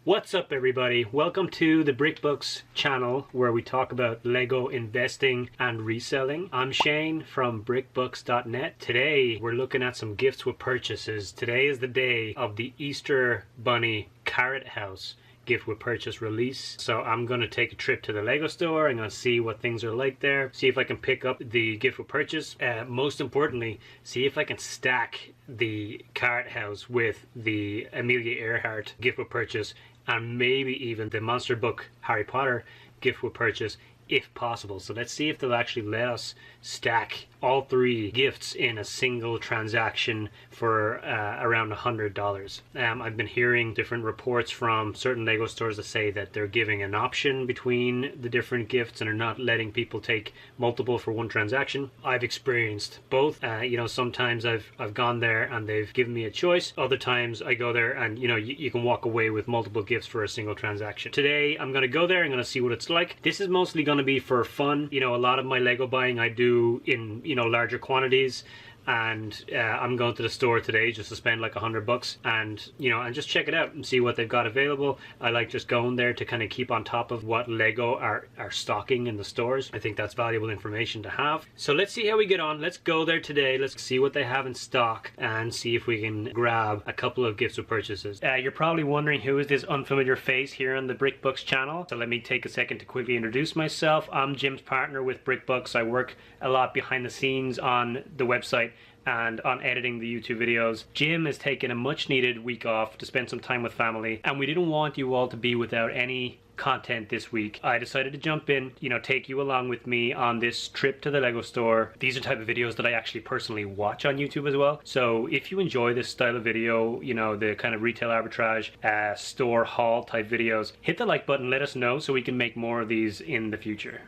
What's up everybody? Welcome to the BrickBooks channel where we talk about Lego investing and reselling. I'm Shane from brickbooks.net. Today we're looking at some gifts with purchases. Today is the day of the Easter Bunny Carrot House gift with purchase release. So I'm going to take a trip to the Lego store. I'm going to see what things are like there, see if I can pick up the gift with purchase. Most importantly, see if I can stack the Carrot House with the Amelia Earhart gift with purchase and maybe even the Monster Book Harry Potter gift with purchase if possible. So let's see if they'll actually let us stack all three gifts in a single transaction for around $100. I've been hearing different reports from certain Lego stores that say that they're giving an option between the different gifts and are not letting people take multiple for one transaction. I've experienced both. Sometimes I've gone there and they've given me a choice. Other times I go there and you can walk away with multiple gifts for a single transaction. Today I'm going to go there. I'm going to see what it's like. This is mostly going to be for fun. A lot of my Lego buying I do in larger quantities, and I'm going to the store today just to spend like $100 and just check it out and see what they've got available. I like just going there to kind of keep on top of what Lego are stocking in the stores. I think that's valuable information to have. So let's see how we get on. Let's go there today. Let's see what they have in stock and see if we can grab a couple of gifts or purchases. You're probably wondering who is this unfamiliar face here on the BrickBooks channel. So let me take a second to quickly introduce myself. I'm Jim's partner with BrickBooks. I work a lot behind the scenes on the website and on editing the YouTube videos. Jim has taken a much needed week off to spend some time with family, and we didn't want you all to be without any content this week. I decided to jump in, take you along with me on this trip to the Lego store. These are the type of videos that I actually personally watch on YouTube as well. So if you enjoy this style of video, the kind of retail arbitrage, store haul type videos, hit the like button, let us know so we can make more of these in the future.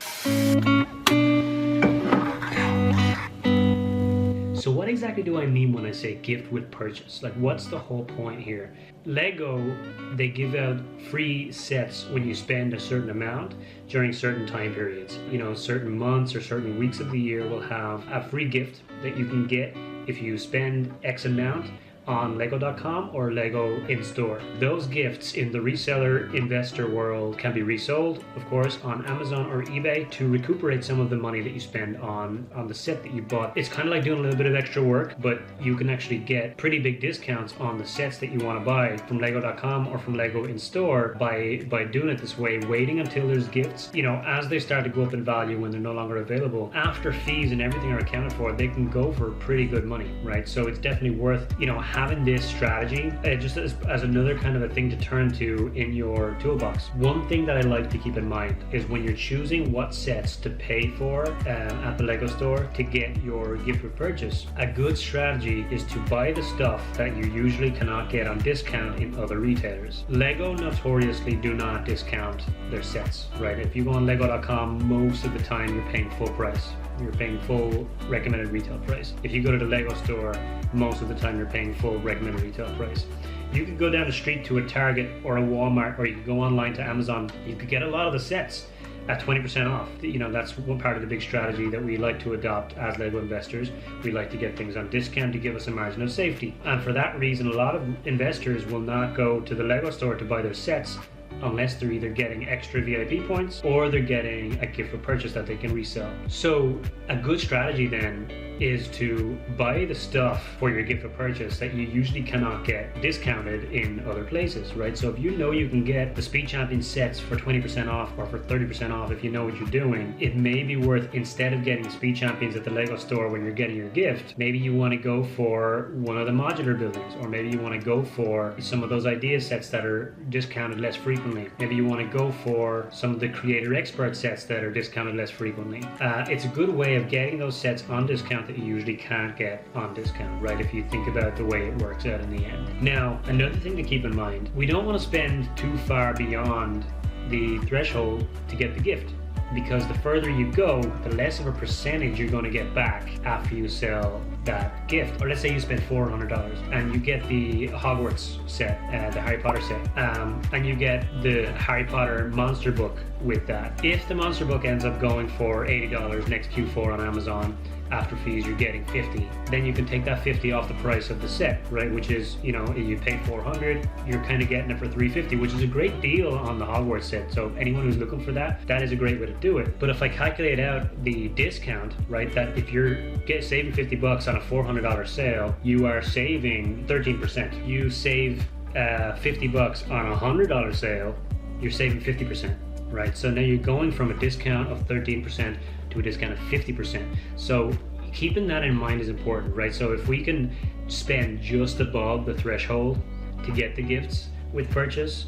So what exactly do I mean when I say gift with purchase? Like, what's the whole point here? Lego, they give out free sets when you spend a certain amount during certain time periods. Certain months or certain weeks of the year will have a free gift that you can get if you spend X amount on lego.com or Lego in store. Those gifts in the reseller investor world can be resold, of course, on Amazon or eBay to recuperate some of the money that you spend on the set that you bought. It's kind of like doing a little bit of extra work, but you can actually get pretty big discounts on the sets that you want to buy from lego.com or from Lego in store by doing it this way, waiting until there's gifts. As they start to go up in value when they're no longer available, after fees and everything are accounted for, they can go for pretty good money, right? So it's definitely worth, having this strategy just as another kind of a thing to turn to in your toolbox. One thing that I like to keep in mind is when you're choosing what sets to pay for at the Lego store to get your gift with purchase, a good strategy is to buy the stuff that you usually cannot get on discount in other retailers. Lego notoriously do not discount their sets, right? If you go on lego.com, most of the time you're paying full price. You're paying full recommended retail price. If you go to the Lego store, most of the time you're paying full recommended retail price. You could go down the street to a Target or a Walmart, or you could go online to Amazon. You could get a lot of the sets at 20% off. That's one part of the big strategy that we like to adopt as Lego investors. We like to get things on discount to give us a margin of safety. And for that reason, a lot of investors will not go to the Lego store to buy their sets unless they're either getting extra VIP points or they're getting a gift for purchase that they can resell. So a good strategy then is to buy the stuff for your gift for purchase that you usually cannot get discounted in other places, right? So if you know you can get the Speed Champion sets for 20% off or for 30% off if you know what you're doing, it may be worth, instead of getting Speed Champions at the Lego store when you're getting your gift, maybe you want to go for one of the modular buildings, or maybe you want to go for some of those idea sets that are discounted less frequently. Maybe you want to go for some of the Creator Expert sets that are discounted less frequently. It's a good way of getting those sets on discount that you usually can't get on discount, right? If you think about the way it works out in the end. Now, another thing to keep in mind, we don't want to spend too far beyond the threshold to get the gift, because the further you go, the less of a percentage you're going to get back after you sell that gift. Or let's say you spend $400 and you get the Hogwarts set, the Harry Potter set, and you get the Harry Potter Monster Book with that. If the Monster Book ends up going for $80 next Q4 on Amazon, after fees you're getting 50, then you can take that 50 off the price of the set, right? Which is, you know, you pay 400, you're kind of getting it for 350, which is a great deal on the Hogwarts set. So anyone who's looking for that, that is a great way to do it. But if I calculate out the discount, right, that if you're saving 50 bucks on a $400 sale, you are saving 13%. You save 50 bucks on a $100 sale, you're saving 50%, right? So now you're going from a discount of 13% to a discount of 50%. So keeping that in mind is important, right? So if we can spend just above the threshold to get the gifts with purchase,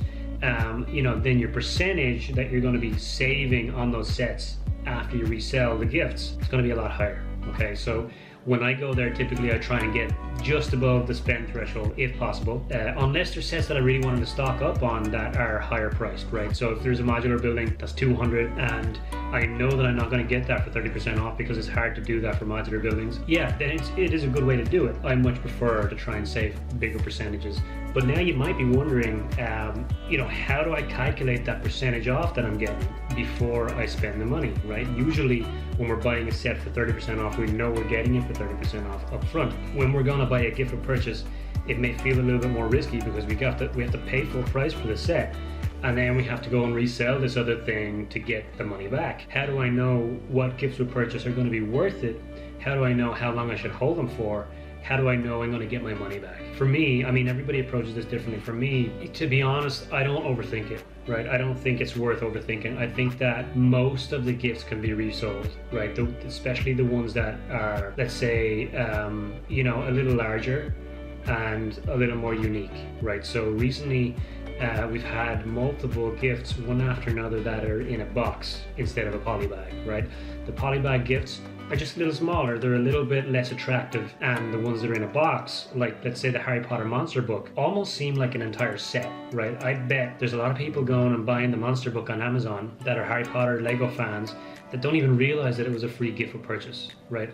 you know, then your percentage that you're going to be saving on those sets after you resell the gifts is going to be a lot higher. Okay, so when I go there, typically I try and get just above the spend threshold if possible, unless there's sets that I really wanted to stock up on that are higher priced, right? So if there's a modular building that's 200 and I know that I'm not going to get that for 30% off because it's hard to do that for modular buildings, yeah, then it is a good way to do it. I much prefer to try and save bigger percentages. But now you might be wondering, you know, how do I calculate that percentage off that I'm getting before I spend the money, right? Usually when we're buying a set for 30% off, we know we're getting it for 30% off up front. When we're going to buy a gift with purchase, it may feel a little bit more risky because we have to pay full price for the set, and then we have to go and resell this other thing to get the money back. How do I know what gifts with purchase are going to be worth it? How do I know how long I should hold them for? How do I know I'm going to get my money back? For me, I mean, everybody approaches this differently. For me, to be honest, I don't overthink it, right? I don't think it's worth overthinking. I think that most of the gifts can be resold, right? Especially the ones that are, let's say, you know, a little larger and a little more unique, right? So recently, we've had multiple gifts, one after another, that are in a box instead of a poly bag, right? The poly bag gifts are just a little smaller, they're a little bit less attractive, and the ones that are in a box, like let's say the Harry Potter monster book, almost seem like an entire set, right? I bet there's a lot of people going and buying the monster book on Amazon that are Harry Potter Lego fans that don't even realize that it was a free gift for purchase, right?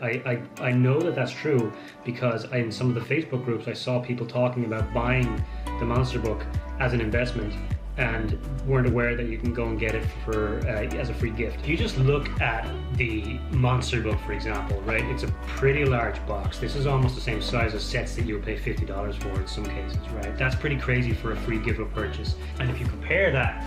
I know that that's true because in some of the Facebook groups I saw people talking about buying the monster book as an investment and weren't aware that you can go and get it for as a free gift. If you just look at the monster book, for example, right, it's a pretty large box. This is almost the same size as sets that you'll pay $50 for in some cases, right? That's pretty crazy for a free gift or purchase. And if you compare that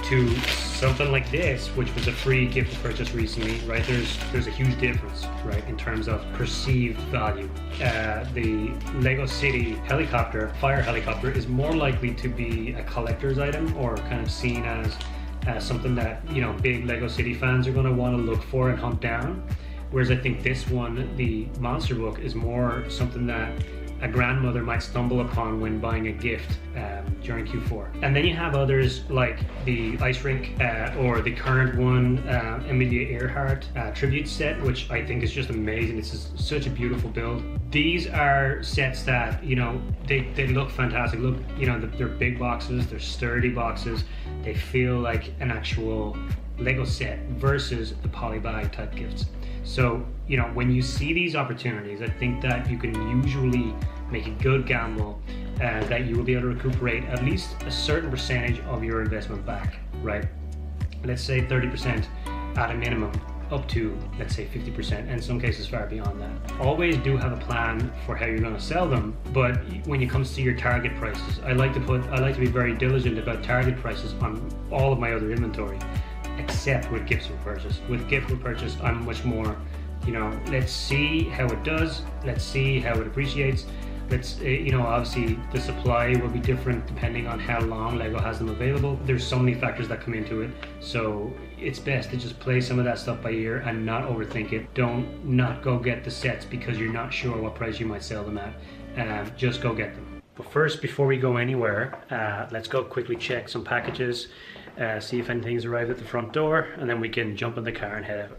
to something like this, which was a free gift or purchase recently, right, there's a huge difference, right, in terms of perceived value. The Lego City helicopter, fire helicopter, is more likely to be a collector's item or kind of seen as something that, you know, big Lego City fans are going to want to look for and hunt down. Whereas I think this one, the monster book, is more something that a grandmother might stumble upon when buying a gift during Q4. And then you have others like the ice rink or the current one, Amelia Earhart tribute set, which I think is just amazing. This is such a beautiful build. These are sets that, you know, they look fantastic. Look, you know, they're big boxes, they're sturdy boxes. They feel like an actual Lego set versus the poly bag type gifts. So, you know, when you see these opportunities, I think that you can usually make a good gamble that you will be able to recuperate at least a certain percentage of your investment back, right? Let's say 30% at a minimum, up to, let's say, 50%, and in some cases far beyond that. Always do have a plan for how you're going to sell them, but when it comes to your target prices, I like to be very diligent about target prices on all of my other inventory, except with gifts with purchase. With gift with purchase, I'm much more, you know, let's see how it does, let's see how it appreciates. Let's, you know, obviously the supply will be different depending on how long Lego has them available. There's so many factors that come into it, so it's best to just play some of that stuff by ear and not overthink it. Don't not go get the sets because you're not sure what price you might sell them at. Just go get them. But first, before we go anywhere, let's go quickly check some packages, see if anything's arrived at the front door, and then we can jump in the car and head out.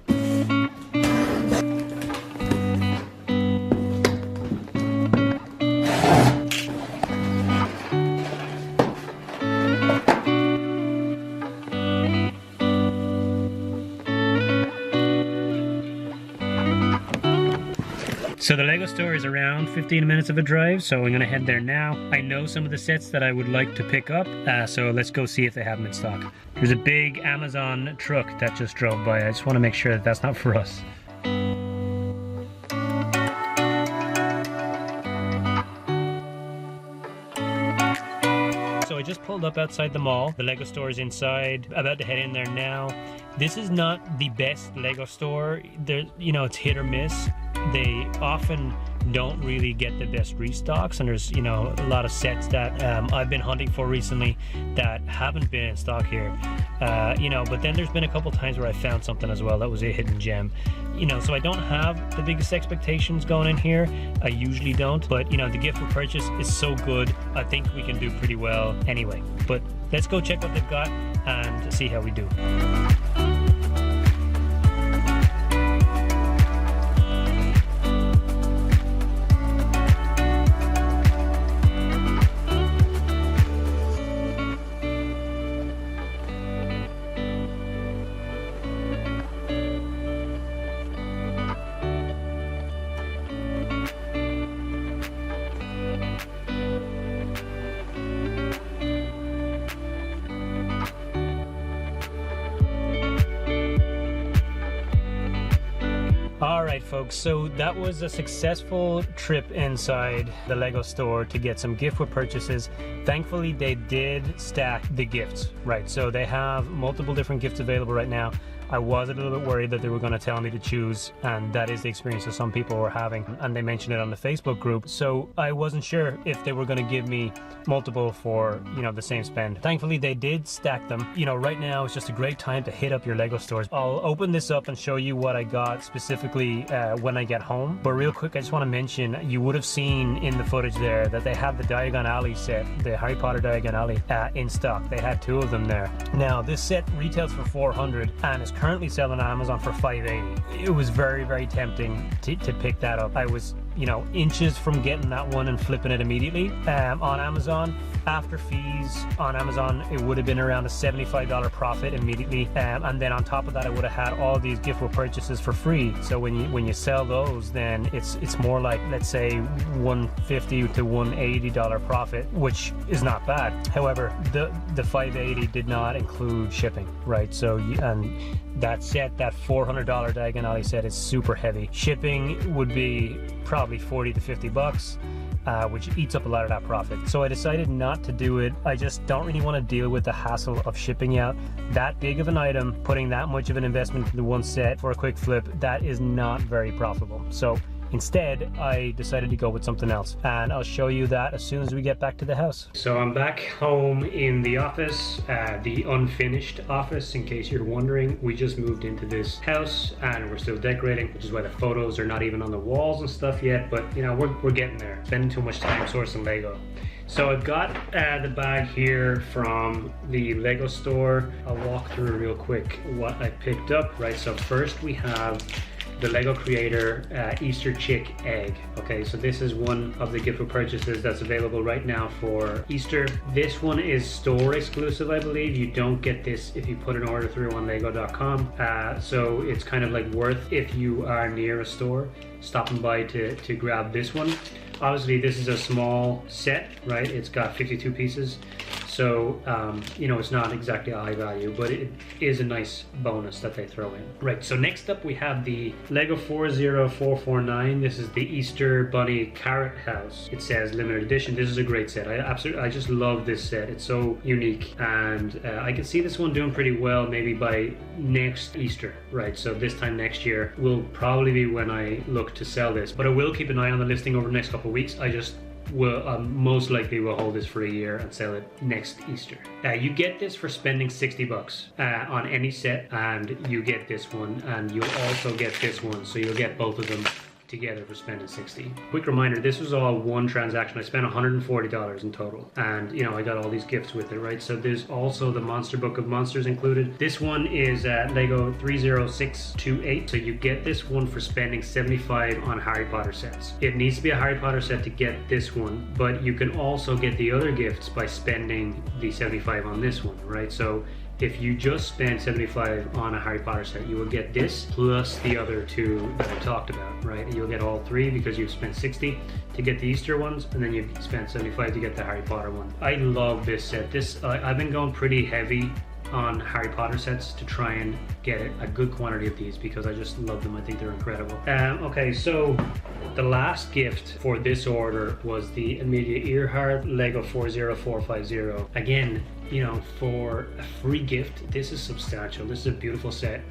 So the Lego store is around 15 minutes of a drive, so I'm going to head there now. I know some of the sets that I would like to pick up, so let's go see if they have them in stock. There's a big Amazon truck that just drove by. I just want to make sure that that's not for us. just pulled up outside the mall. The Lego store is inside. About to head in there now. This is not the best Lego store. There, it's hit or miss. They often don't really get the best restocks, and there's a lot of sets that I've been hunting for recently that haven't been in stock here. But then there's been a couple times where I found something as well that was a hidden gem. So I don't have the biggest expectations going in here. I usually don't, but the gift for purchase is so good. I think we can do pretty well anyway. But let's go check what they've got and see how we do. Alright folks, so that was a successful trip inside the Lego store to get some gift with purchases. Thankfully they did stack the gifts, right? So they have multiple different gifts available right now. I was a little bit worried that they were going to tell me to choose, and that is the experience that some people were having, and they mentioned it on the Facebook group. So I wasn't sure if they were going to give me multiple for the same spend. Thankfully they did stack them. Right now it's just a great time to hit up your Lego stores. I'll open this up and show you what I got specifically when I get home, but real quick I just want to mention, you would have seen in the footage there that they have the Diagon Alley set, the Harry Potter Diagon Alley in stock. They had 2 of them there. Now this set retails for $400 and is currently selling on Amazon for $580. It was very, very tempting to pick that up. I was inches from getting that one and flipping it immediately on Amazon. After fees on Amazon, it would have been around a $75 profit immediately, and then on top of that I would have had all these gift with purchases for free. So when you sell those, then it's more like, let's say, $150 to $180 profit, which is not bad. However, the $580 did not include shipping, right? So and that set, that $400 Diagon Alley set, is super heavy. Shipping would be probably $40 to $50, which eats up a lot of that profit. So I decided not to do it. I just don't really want to deal with the hassle of shipping out that big of an item, putting that much of an investment into one set for a quick flip. That is not very profitable. So instead, I decided to go with something else, and I'll show you that as soon as we get back to the house. So I'm back home in the office, the unfinished office, in case you're wondering. We just moved into this house and we're still decorating, which is why the photos are not even on the walls and stuff yet, but we're getting there. Spending too much time sourcing Lego. So I've got the bag here from the Lego store. I'll walk through real quick what I picked up, right? So first we have the Lego Creator Easter Chick egg. Okay, so this is one of the gift with purchases that's available right now for Easter. This one is store exclusive, I believe. You don't get this if you put an order through on lego.com. So it's kind of like worth, if you are near a store, stopping by to grab this one. Obviously this is a small set, right? It's got 52 pieces. So, it's not exactly a high value, but it is a nice bonus that they throw in. Right, so next up we have the Lego 40449. This is the Easter Bunny Carrot House. It says limited edition. This is a great set. I just love this set. It's so unique, and I can see this one doing pretty well maybe by next Easter, right? So this time next year will probably be when I look to sell this, but I will keep an eye on the listing over the next couple of weeks. I just will most likely will hold this for a year and sell it next Easter. You get this for spending $60 on any set, and you get this one, and you'll also get this one, so you'll get both of them together for spending $60. Quick reminder, this was all one transaction. I spent $140 in total, and I got all these gifts with it, right? So there's also the Monster Book of Monsters included. This one is Lego 30628, so you get this one for spending $75 on Harry Potter sets. It needs to be a Harry Potter set to get this one, but you can also get the other gifts by spending the $75 on this one, right? So if you just spend $75 on a Harry Potter set, you will get this plus the other 2 that I talked about, right? You'll get all 3 because you've spent $60 to get the Easter ones, and then you've spent $75 to get the Harry Potter one. I love this set. I've been going pretty heavy on Harry Potter sets to try and get a good quantity of these because I just love them. I think they're incredible. Okay, so the last gift for this order was the Amelia Earhart Lego 40450. Again, you know, for a free gift, this is substantial. This is a beautiful set.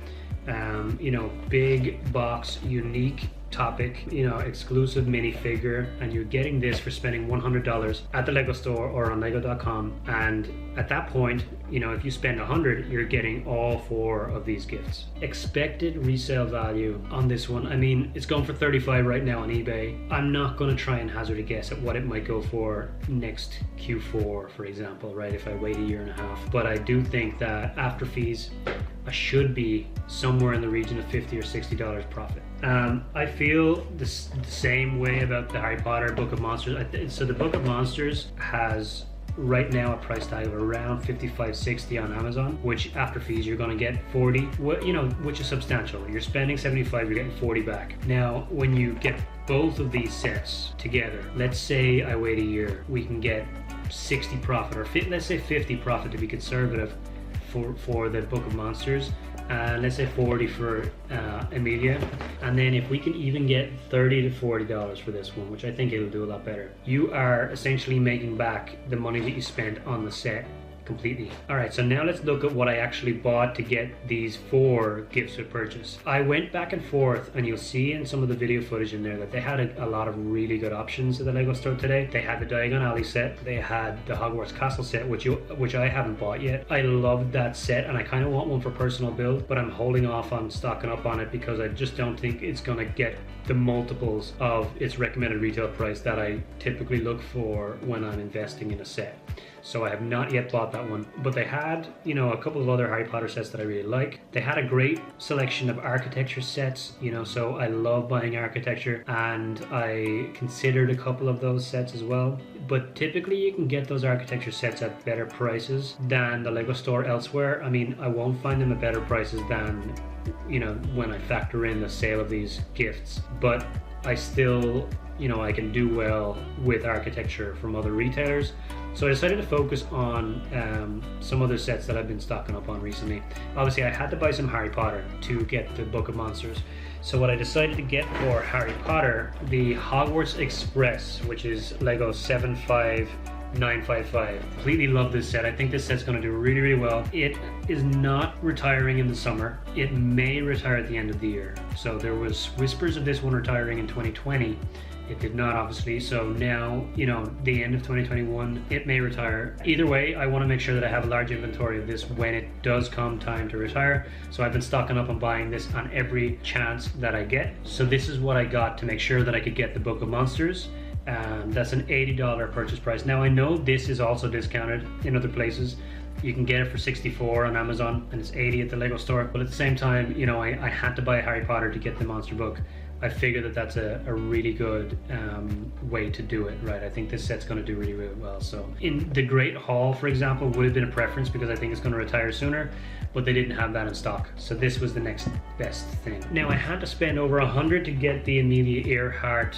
You know, big box, unique topic, you know, exclusive minifigure, and you're getting this for spending $100 at the Lego store or on lego.com. And at that point, you know, if you spend 100, you're getting all 4 of these gifts. Expected resale value on this one, I mean, it's going for 35 right now on eBay. I'm not going to try and hazard a guess at what it might go for next Q4, for example, right, if I wait a year and a half. But I do think that after fees, I should be somewhere in the region of $50 or $60 profit. I feel the same way about the Harry Potter Book of Monsters. So the Book of Monsters has right now a price tag of around $55-$60 on Amazon, which after fees you're going to get 40, you know, which is substantial. You're spending 75, you're getting 40 back. Now when you get both of these sets together, let's say I wait a year, we can get 60 profit, or let's say 50 profit to be conservative for the Book of Monsters, let's say 40 for Amelia, and then if we can even get $30 to $40 for this one, which I think it'll do a lot better, you are essentially making back the money that you spent on the set completely. Alright, so now let's look at what I actually bought to get these 4 gifts with purchase. I went back and forth, and you'll see in some of the video footage in there that they had a lot of really good options at the Lego store today. They had the Diagon Alley set, they had the Hogwarts Castle set, which I haven't bought yet. I loved that set and I kind of want one for personal build, but I'm holding off on stocking up on it because I just don't think it's gonna get the multiples of its recommended retail price that I typically look for when I'm investing in a set. So I have not yet bought that one, but they had, you know, a couple of other Harry Potter sets that I really like. They had a great selection of architecture sets, you know, so I love buying architecture, and I considered a couple of those sets as well. But typically you can get those architecture sets at better prices than the Lego store elsewhere. I mean, I won't find them at better prices than, you know, when I factor in the sale of these gifts, but I still, you know, I can do well with architecture from other retailers. So I decided to focus on some other sets that I've been stocking up on recently. Obviously I had to buy some Harry Potter to get the Book of Monsters. So what I decided to get for Harry Potter, the Hogwarts Express, which is Lego 75955. Completely love this set. I think this set's going to do really, really well. It is not retiring in the summer. It may retire at the end of the year. So there was whispers of this one retiring in 2020. It did not, obviously, so now, you know, the end of 2021, it may retire. Either way, I want to make sure that I have a large inventory of this when it does come time to retire. So I've been stocking up on buying this on every chance that I get. So this is what I got to make sure that I could get the Book of Monsters. That's an $80 purchase price. Now I know this is also discounted in other places. You can get it for $64 on Amazon and it's $80 at the Lego store. But at the same time, you know, I had to buy a Harry Potter to get the monster book. I figure that that's a really good way to do it, right? I think this set's going to do really, really well. So in the Great Hall, for example, would have been a preference because I think it's going to retire sooner, but they didn't have that in stock. So this was the next best thing. Now I had to spend over $100 to get the Amelia Earhart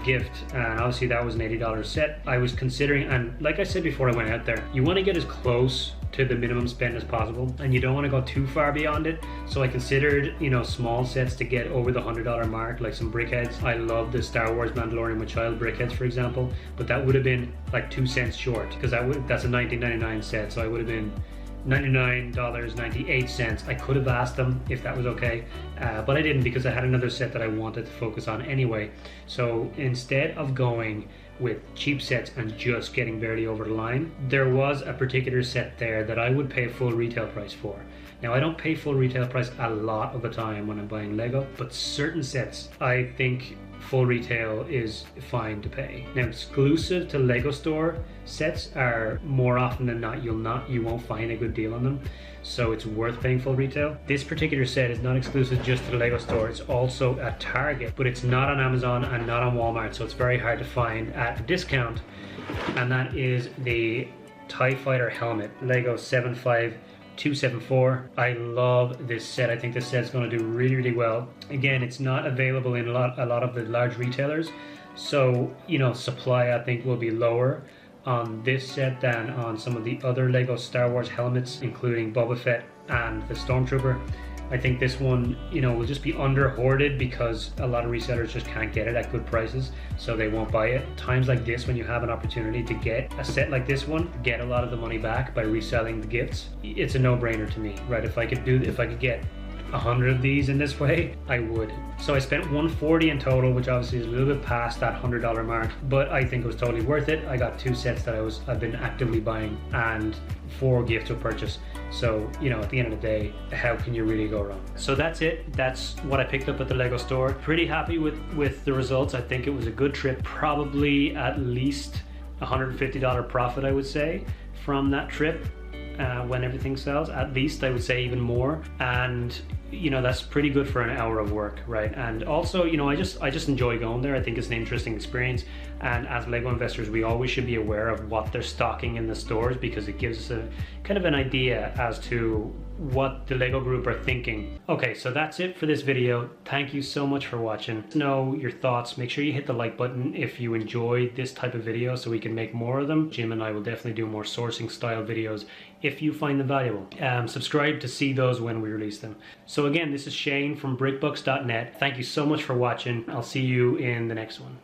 gift, and obviously that was an $80 set. I was considering, and like I said before I went out there, you want to get as close to the minimum spend as possible, and you don't want to go too far beyond it. So I considered, you know, small sets to get over the $100 mark, like some brickheads. I love the Star Wars Mandalorian with Child brickheads, for example, but that would have been like 2 cents short because that's a $19.99 set, so I would have been $99.98. I could have asked them if that was okay, but I didn't because I had another set that I wanted to focus on anyway. So instead of going with cheap sets and just getting barely over the line, there was a particular set there that I would pay full retail price for. Now I don't pay full retail price a lot of the time when I'm buying Lego, but certain sets I think full retail is fine to pay. Now exclusive to Lego store sets are more often than not you won't find a good deal on them, so it's worth paying full retail. This particular set is not exclusive just to the Lego store, it's also at Target, but it's not on Amazon and not on Walmart, so it's very hard to find at a discount, and that is the TIE Fighter helmet, Lego 75274. I love this set. I think this set's going to do really, really well. Again, it's not available in a lot of the large retailers, so, you know, supply I think will be lower, on this set than on some of the other Lego Star Wars helmets, including Boba Fett and the Stormtrooper. I think this one, you know, will just be under hoarded because a lot of resellers just can't get it at good prices, so they won't buy it. Times like this, when you have an opportunity to get a set like this one, get a lot of the money back by reselling the gifts, it's a no-brainer to me, right? If I could get 100 of these in this way, I would. So I spent $140 in total, which obviously is a little bit past that $100 mark, but I think it was totally worth it. I got 2 sets that I've been actively buying and 4 gifts with purchase. So, you know, at the end of the day, how can you really go wrong? So that's it. That's what I picked up at the Lego store. Pretty happy with the results. I think it was a good trip. Probably at least $150 profit, I would say, from that trip. When everything sells, at least I would say even more, and you know, that's pretty good for an hour of work, right? And also, you know, I just enjoy going there. I think it's an interesting experience, and as Lego investors, we always should be aware of what they're stocking in the stores, because it gives us a kind of an idea as to what the Lego group are thinking. Okay, so that's it for this video. Thank you so much for watching. Let us know your thoughts. Make sure you hit the like button if you enjoyed this type of video so we can make more of them. Jim and I will definitely do more sourcing style videos if you find them valuable. Subscribe to see those when we release them. So again, this is Shane from brickbucks.net. Thank you so much for watching. I'll see you in the next one.